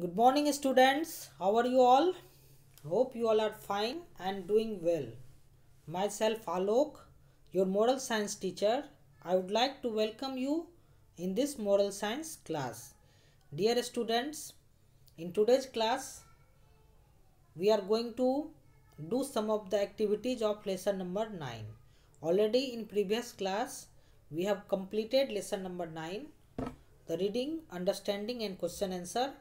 Good morning, students. How are you all? Hope you all are fine and doing well. Myself, Alok, your moral science teacher, I would like to welcome you in this moral science class. Dear students, in today's class, we are going to do some of the activities of lesson number 9. Already in previous class, we have completed lesson number 9, the reading, understanding and question answer.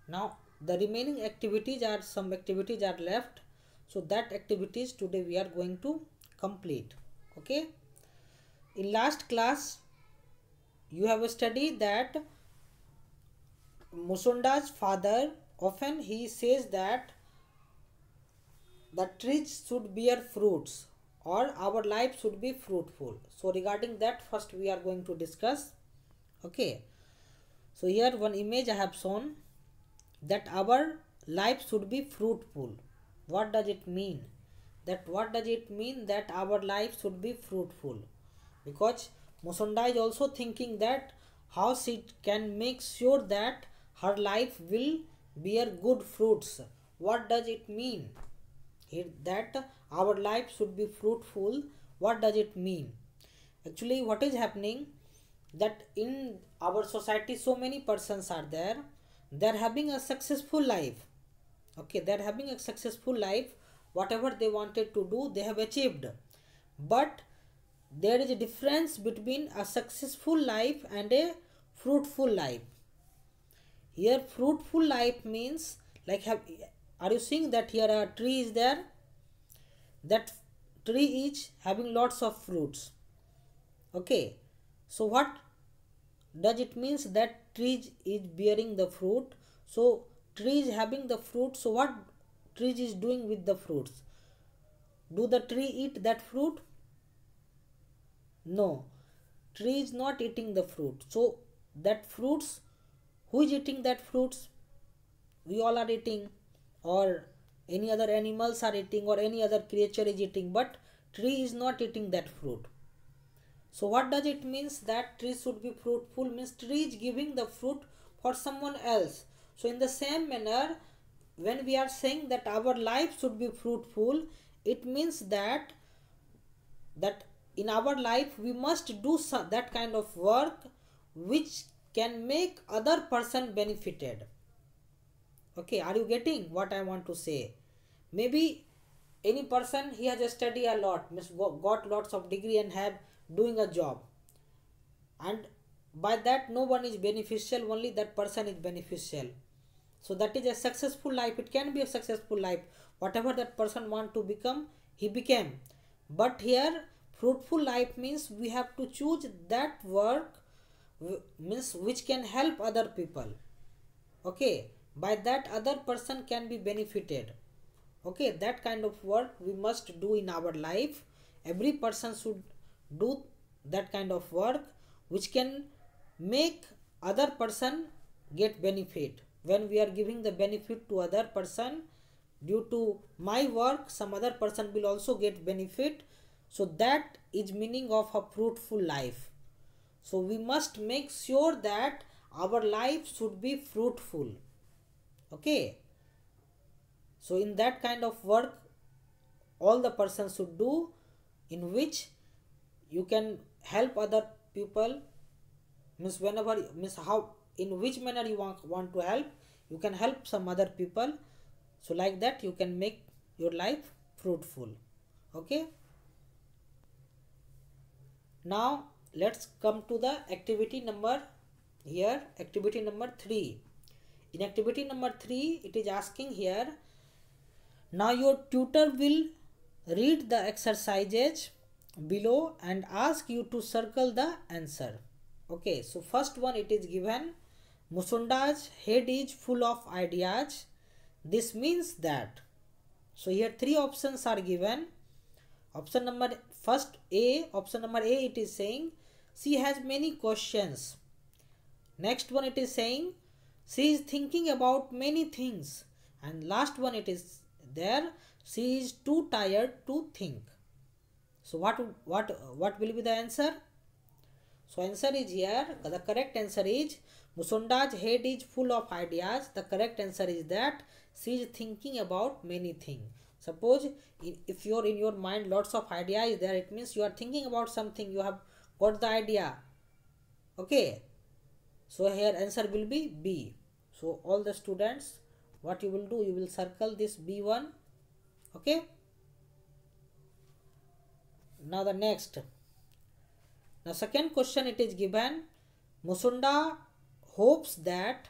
Now the remaining activities are some activities are left, so that activities today we are going to complete. Okay, in last class you have studied that Musunda's father often he says that the trees should bear fruits or our life should be fruitful. So regarding that, first we are going to discuss. Okay, so here one image I have shown that our life should be fruitful. What does it mean? What does it mean that our life should be fruitful? Because Musunda is also thinking that how she can make sure that her life will bear good fruits. What does it mean? That our life should be fruitful. What does it mean? Actually, what is happening that in our society so many persons are there, they're having a successful life. Okay, they're having a successful life, whatever they wanted to do they have achieved, but there is a difference between a successful life and a fruitful life. Here fruitful life means like are you seeing that here a tree is there, that tree is having lots of fruits. Okay, so what does it means that tree is bearing the fruit? So tree is having the fruit, so what tree is doing with the fruits? Do the tree eat that fruit? No, tree is not eating the fruit. So that fruits, who is eating that fruits? We all are eating, or any other animals are eating, or any other creature is eating, but tree is not eating that fruit. So what does it means that tree should be fruitful? Means tree is giving the fruit for someone else. So in the same manner, when we are saying that our life should be fruitful, it means that in our life we must do that kind of work which can make other person benefited. Okay, are you getting what I want to say? Maybe any person he has studied a lot, means got lots of degree and have doing a job, and by that no one is beneficial, only that person is beneficial. So that is a successful life. It can be a successful life, whatever that person want to become he became. But here fruitful life means we have to choose that work means which can help other people. Okay, by that other person can be benefited. Okay, that kind of work we must do in our life. Every person should do that kind of work which can make other person get benefit. When we are giving the benefit to other person, due to my work some other person will also get benefit. So that is meaning of a fruitful life. So we must make sure that our life should be fruitful. Okay, so in that kind of work all the persons should do, in which you can help other people. Means whenever, means how, in which manner you want to help, you can help some other people. So like that you can make your life fruitful. Okay, now let's come to the activity number, here activity number 3. In activity number 3 it is asking here, now your tutor will read the exercises below and ask you to circle the answer. Okay, so first one it is given, Musunda's head is full of ideas. This means that. So here three options are given. Option number first A, option number A it is saying she has many questions. Next one it is saying she is thinking about many things. And last one it is there, she is too tired to think. So what will be the answer? So answer is here, the correct answer is Musunda's head is full of ideas. The correct answer is that she is thinking about many things. Suppose if you're in your mind lots of ideas there, it means you are thinking about something, you have got the idea. Okay, so here answer will be B. So all the students, what you will do, you will circle this B1. Okay, now the next. Now second question, it is given, Musunda hopes that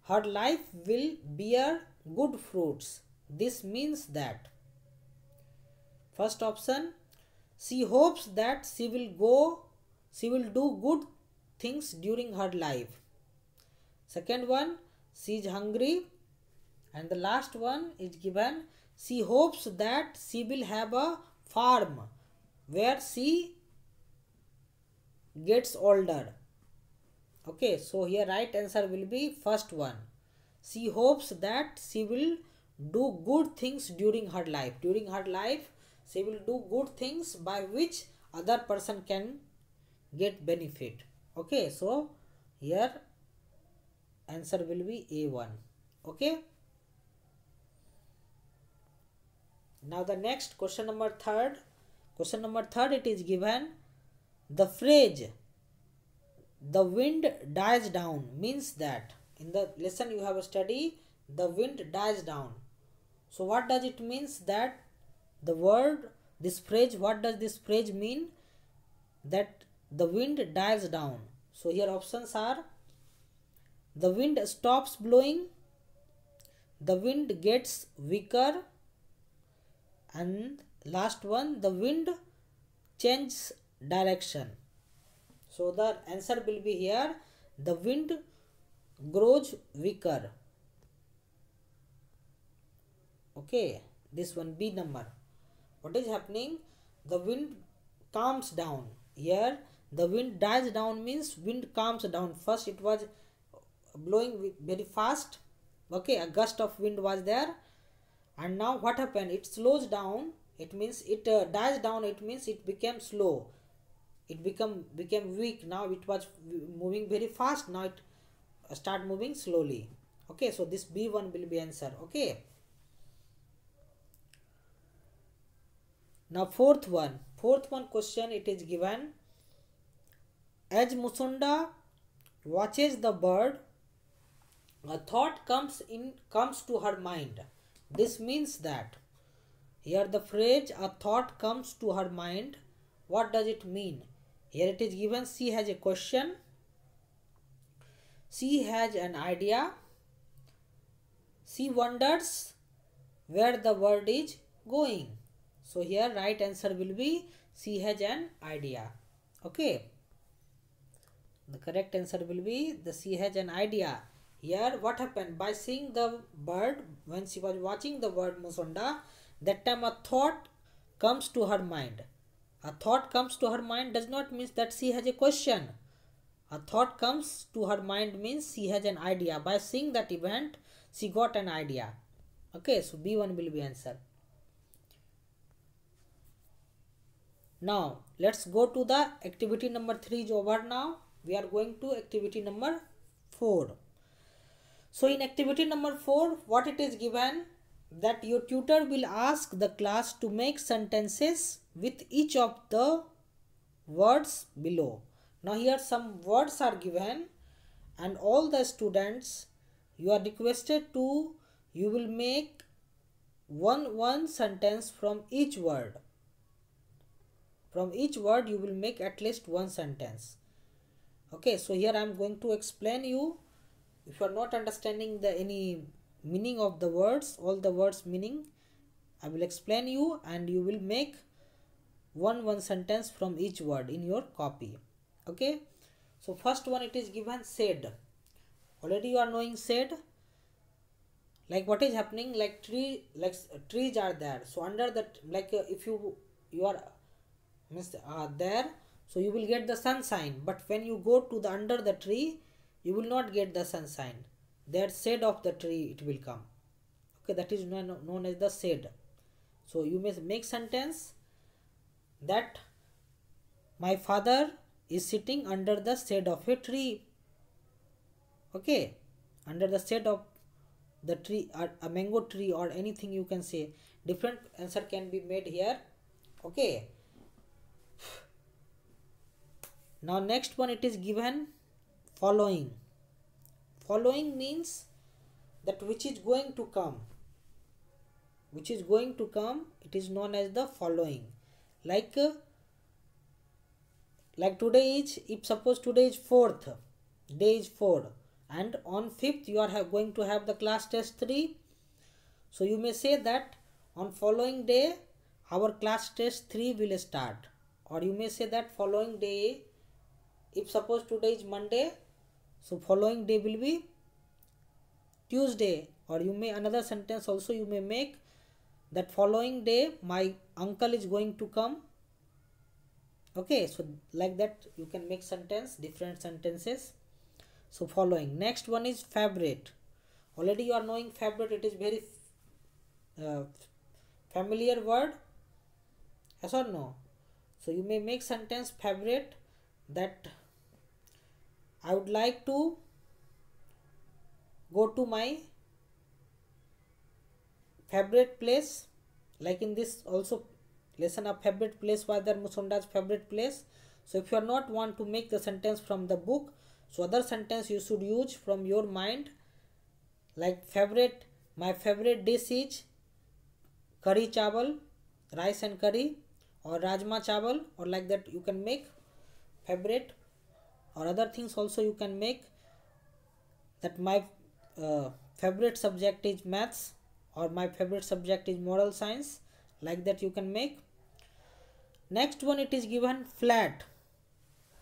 her life will bear good fruits. This means that, first option, she hopes that she will do good things during her life. Second one, she is hungry. And the last one is given, she hopes that she will have a farm where she gets older. Okay, so here right answer will be first one. She hopes that she will do good things during her life. During her life, she will do good things by which other person can get benefit. Okay, so here answer will be A1. Okay. Now the next question number third. Question number third, it is given, the phrase the wind dies down means that, in the lesson you have studied the wind dies down. So what does it means that the word, this phrase, what does this phrase mean that the wind dies down? So here options are, the wind stops blowing, the wind gets weaker, and last one, the wind changes direction. So the answer will be here, the wind grows weaker. Okay, this one B number. What is happening? The wind calms down. Here the wind dies down means wind calms down. First it was blowing very fast. Okay, a gust of wind was there, and now what happened? It slows down. It means it dies down. It means it became slow. It became weak. Now it was moving very fast. Now it start moving slowly. Okay, so this B1 will be answer. Okay. Now fourth one question, it is given, as Musunda watches the bird, a thought comes to her mind. This means that, here the phrase a thought comes to her mind, what does it mean? Here it is given, she has a question, she has an idea, she wonders where the bird is going. So here right answer will be, she has an idea. Okay, the correct answer will be the she has an idea. Here what happened? By seeing the bird, when she was watching the bird Musunda, that time a thought comes to her mind. A thought comes to her mind does not mean that she has a question. A thought comes to her mind means she has an idea. By seeing that event, she got an idea. Okay, so B1 will be answer. Now let's go to the activity number 3 is over now. We are going to activity number 4. So in activity number 4, what it is given, that your tutor will ask the class to make sentences with each of the words below. Now here some words are given, and all the students, you are requested to, you will make one sentence from each word. From each word you will make at least one sentence. Okay, so here I am going to explain you. If you are not understanding any meaning of the words, all the words meaning, I will explain you, and you will make one sentence from each word in your copy. Okay, so first one, it is given said. Already you are knowing said. Like what is happening, like trees are there. So under that, like if you are there, so you will get the sunshine, but when you go to the under the tree, you will not get the sunshine. That shade of the tree it will come. Okay, that is known as the shade. So you may make sentence that my father is sitting under the shade of a tree. Okay, under the shade of the tree, or a mango tree, or anything you can say, different answer can be made here. Okay, now next one, it is given following. Following means that which is going to come. Which is going to come, it is known as the following. Like today is, if suppose today is 4th, day is 4, and on 5th you are going to have the class test 3. So you may say that on following day our class test 3 will start. Or you may say that following day, if suppose today is Monday, so following day will be Tuesday. Or you may, another sentence also you may make, that following day my uncle is going to come. Okay, so like that you can make sentence, different sentences. So following. Next one is favorite. Already you are knowing favorite, it is very familiar word, yes or no? So you may make sentence favorite, that I would like to go to my favorite place. Like in this also lesson, a favorite place, Father Musonda's favorite place. So if you are not want to make the sentence from the book, so other sentence you should use from your mind. Like favorite, my favorite dish is curry chawal, rice and curry, or rajma chawal, or like that you can make favorite. Or other things also you can make, that my favorite subject is maths, or my favorite subject is moral science, like that you can make. Next one, it is given flat.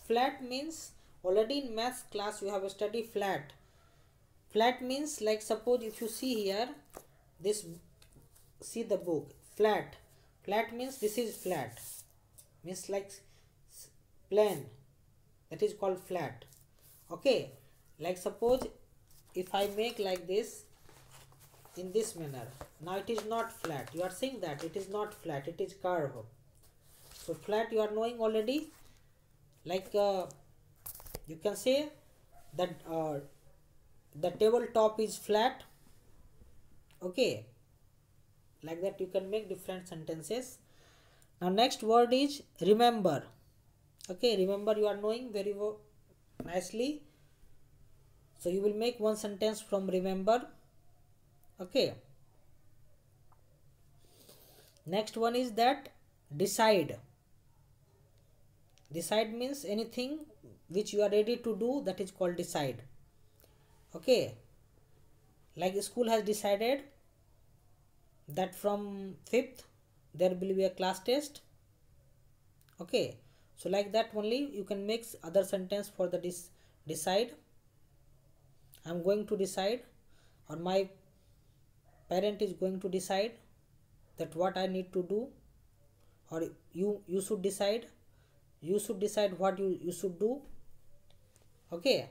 Flat means, already in maths class you have studied flat. Flat means, like suppose if you see here, this, see the book, flat. Flat means this is flat, means like plain, that is called flat. Okay, like suppose if I make like this, in this manner, now it is not flat. You are saying that it is not flat, it is curve. So flat you are knowing already. Like you can say that the table top is flat. Okay, like that you can make different sentences. Now next word is remember. Okay, remember you are knowing very nicely. So you will make one sentence from remember. Okay, next one is that decide. Decide means anything which you are ready to do, that is called decide. Okay, like school has decided that from 5th there will be a class test. Okay, so like that only you can make other sentence for the decide. I am going to decide, or my parent is going to decide that what I need to do, or you should decide. You should decide what you should do. Okay,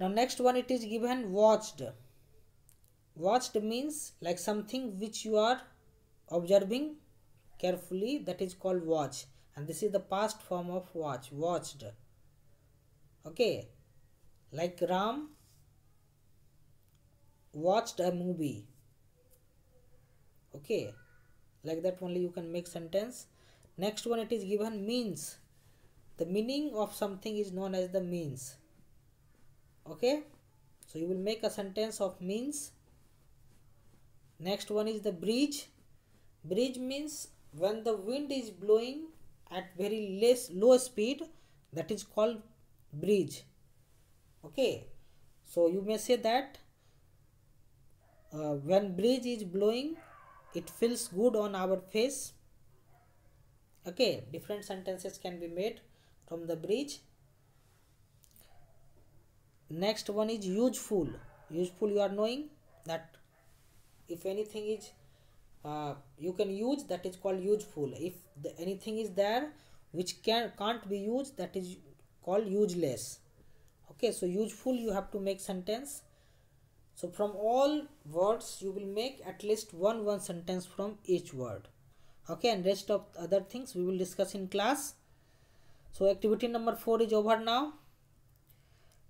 now next one, it is given watched. Watched means like something which you are observing carefully, that is called watch, and this is the past form of watch, watched. Okay, like Ram watched a movie. Okay, like that only you can make sentence. Next one, it is given means. The meaning of something is known as the means. Okay, so you will make a sentence of means. Next one is the breeze. Breeze means when the wind is blowing at very low speed, that is called breeze. Okay, so you may say that when breeze is blowing, it feels good on our face. Okay, different sentences can be made from the breeze. Next one is useful. Useful, you are knowing that if anything is you can use, that is called useful. If anything is there which can't be used, that is called useless. Okay, so useful you have to make sentence. So from all words you will make at least one sentence from each word. Okay, and rest of other things we will discuss in class. So activity number 4 is over now.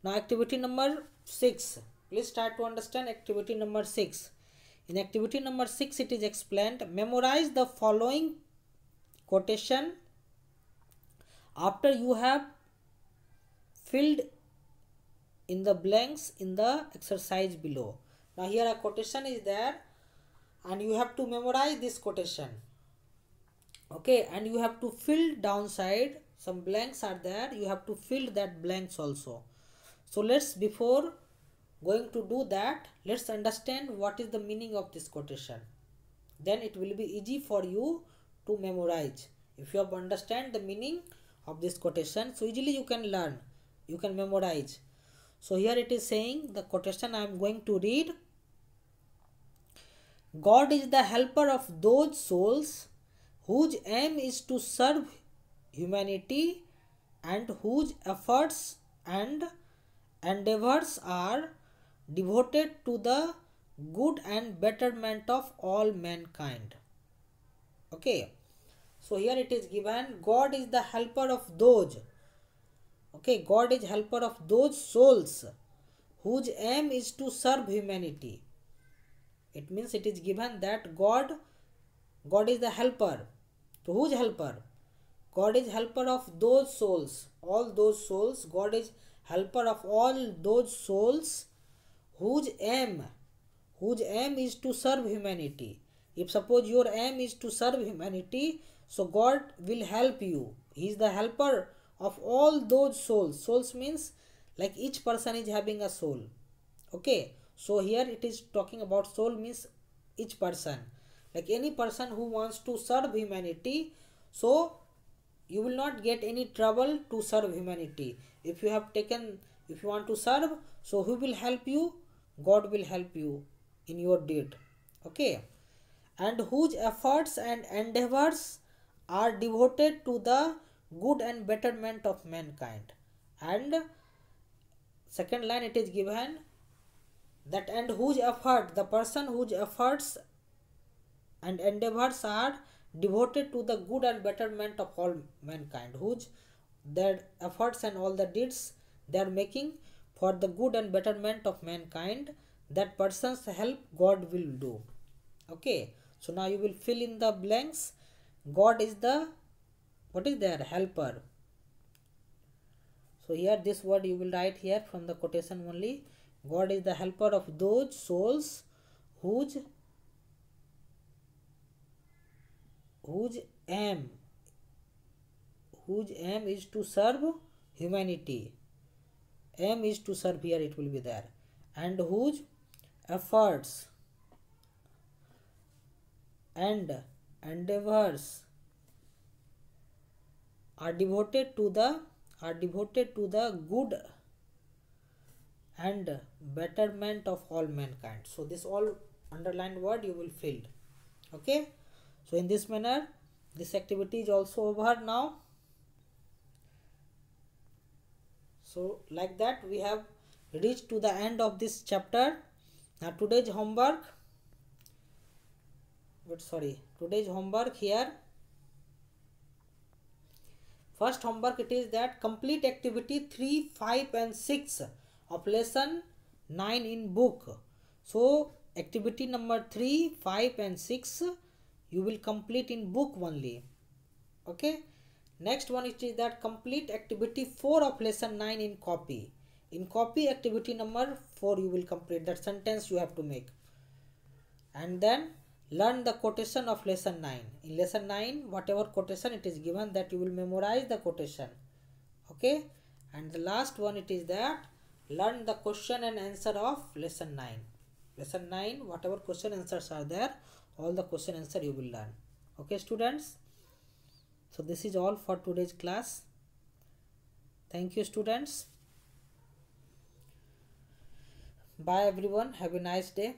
Now activity number 6, please try to understand activity number 6. In activity number 6 it is explained, memorize the following quotation after you have filled in the blanks in the exercise below. Now here a quotation is there and you have to memorize this quotation. Okay, and you have to fill downside, some blanks are there, you have to fill that blanks also. So let's, before going to do that, let's understand what is the meaning of this quotation. Then it will be easy for you to memorize. If you have understand the meaning of this quotation, so easily you can learn, you can memorize. So here it is saying, the quotation I am going to read, God is the helper of those souls whose aim is to serve humanity and whose efforts and endeavors are devoted to the good and betterment of all mankind. Okay, so here it is given, God is the helper of those. Okay, God is helper of those souls whose aim is to serve humanity. It means it is given that God is the helper. So whose helper? God is helper of those souls, all those souls. God is helper of all those souls whose aim is to serve humanity. If suppose your aim is to serve humanity, so God will help you. He is the helper of all those souls. Souls means like each person is having a soul. Okay, so here it is talking about soul means each person, like any person who wants to serve humanity. So you will not get any trouble to serve humanity. If you want to serve, so who will help you? God will help you in your deed. Okay, and whose efforts and endeavors are devoted to the good and betterment of mankind. And second line it is given that, and whose effort, the person whose efforts and endeavors are devoted to the good and betterment of all mankind, whose their efforts and all the deeds they are making for the good and betterment of mankind, that person's help God will do. Okay, so now you will fill in the blanks. God is the, what is there, helper. So here this word you will write here from the quotation only. God is the helper of those souls whose aim is to serve humanity. Aim is to serve, here it will be there, and whose efforts and endeavors are devoted to the good and betterment of all mankind. So this all underlined word you will fill. Okay, so in this manner this activity is also over now. So like that we have reached to the end of this chapter. Now today's homework here, first homework it is that complete activity 3, 5 and 6 of lesson 9 in book. So activity number 3, 5 and 6 you will complete in book only. Okay, next one it is that complete activity 4 of lesson 9 in copy. In copy activity number 4 you will complete, that sentence you have to make. And then learn the quotation of lesson 9. In lesson 9 whatever quotation it is given, that you will memorize the quotation. Okay, and the last one it is that learn the question and answer of lesson 9. Lesson 9 whatever question answers are there, all the question answer you will learn. Okay students, so this is all for today's class. Thank you students. Bye everyone, have a nice day.